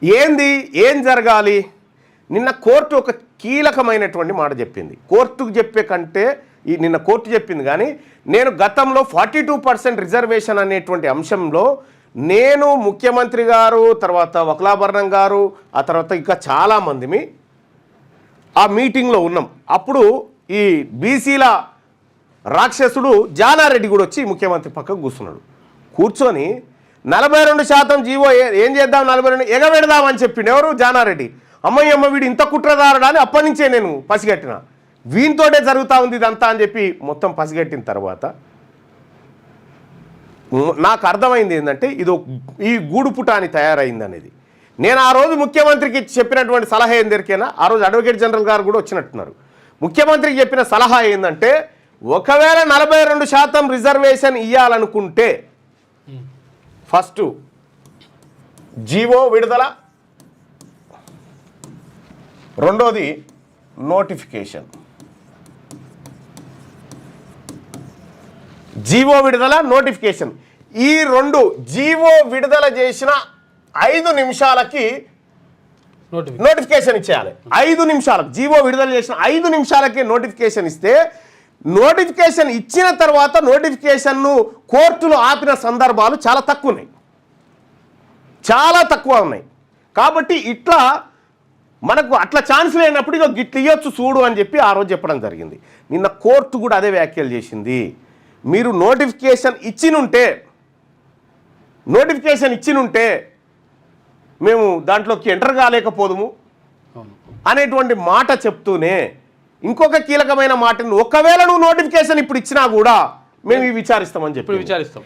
ఏంది ఏం జరగాలి? నిన్న కోర్టు ఒక కీలకమైనటువంటి మాట చెప్పింది. కోర్టుకు చెప్పే కంటే నిన్న కోర్టు చెప్పింది. కానీ నేను గతంలో 42% రిజర్వేషన్ అనేటువంటి అంశంలో నేను, ముఖ్యమంత్రి గారు, తర్వాత వకులాభరణం గారు, ఆ తర్వాత ఇంకా చాలామందిమి ఆ మీటింగ్లో ఉన్నాం. అప్పుడు ఈ బీసీల రాక్షసుడు జానారెడ్డి కూడా వచ్చి ముఖ్యమంత్రి పక్కకు కూర్చున్నాడు. కూర్చొని 42% జీవో ఏం చేద్దాం, 42 ఎగబెడదామని చెప్పిండు. ఎవరు? జానారెడ్డి. అమ్మ వీడు ఇంత కుట్రదారుడా అని అప్పటి నుంచే నేను పసిగట్టిన. వీనితోటే జరుగుతూ ఉంది ఇదంతా అని చెప్పి మొత్తం పసిగట్టిన తర్వాత నాకు అర్థమైంది ఏంటంటే ఇది ఈ గూడుపుట అని తయారైంది అనేది. నేను ఆ రోజు ముఖ్యమంత్రికి చెప్పినటువంటి సలహా ఏం దొరికేనా, ఆ రోజు అడ్వకేట్ జనరల్ గారు కూడా వచ్చినట్టున్నారు. ముఖ్యమంత్రికి చెప్పిన సలహా ఏంటంటే ఒకవేళ 42% రిజర్వేషన్ ఇవ్వాలనుకుంటే ఫస్ట్ జీవో విడుదల, రెండోది నోటిఫికేషన్. జీవో విడుదల, నోటిఫికేషన్, ఈ రెండు. జీవో విడుదల చేసిన 5 నిమిషాలకి నోటిఫికేషన్ ఇచ్చేయాలి. 5 నిమిషాలకు జీవో విడుదల చేసిన 5 నిమిషాలకి నోటిఫికేషన్ ఇస్తే, నోటిఫికేషన్ ఇచ్చిన తర్వాత నోటిఫికేషన్ను కోర్టులు ఆపిన సందర్భాలు చాలా తక్కువ ఉన్నాయి, చాలా తక్కువ ఉన్నాయి. కాబట్టి ఇట్లా మనకు అట్లా ఛాన్స్ లేనప్పుడు ఇక గిట్ల ఇవ్వచ్చు చూడు అని చెప్పి ఆ రోజు చెప్పడం జరిగింది. నిన్న కోర్టు కూడా అదే వ్యాఖ్యలు చేసింది. మీరు నోటిఫికేషన్ ఇచ్చినుంటే మేము దాంట్లోకి ఎంటర్ కాలేకపోదుము అనేటువంటి మాట చెప్తూనే ఇంకొక కీలకమైన మాటను, ఒకవేళ నువ్వు నోటిఫికేషన్ ఇప్పుడు ఇచ్చినా కూడా మేము విచారిస్తామని చెప్పి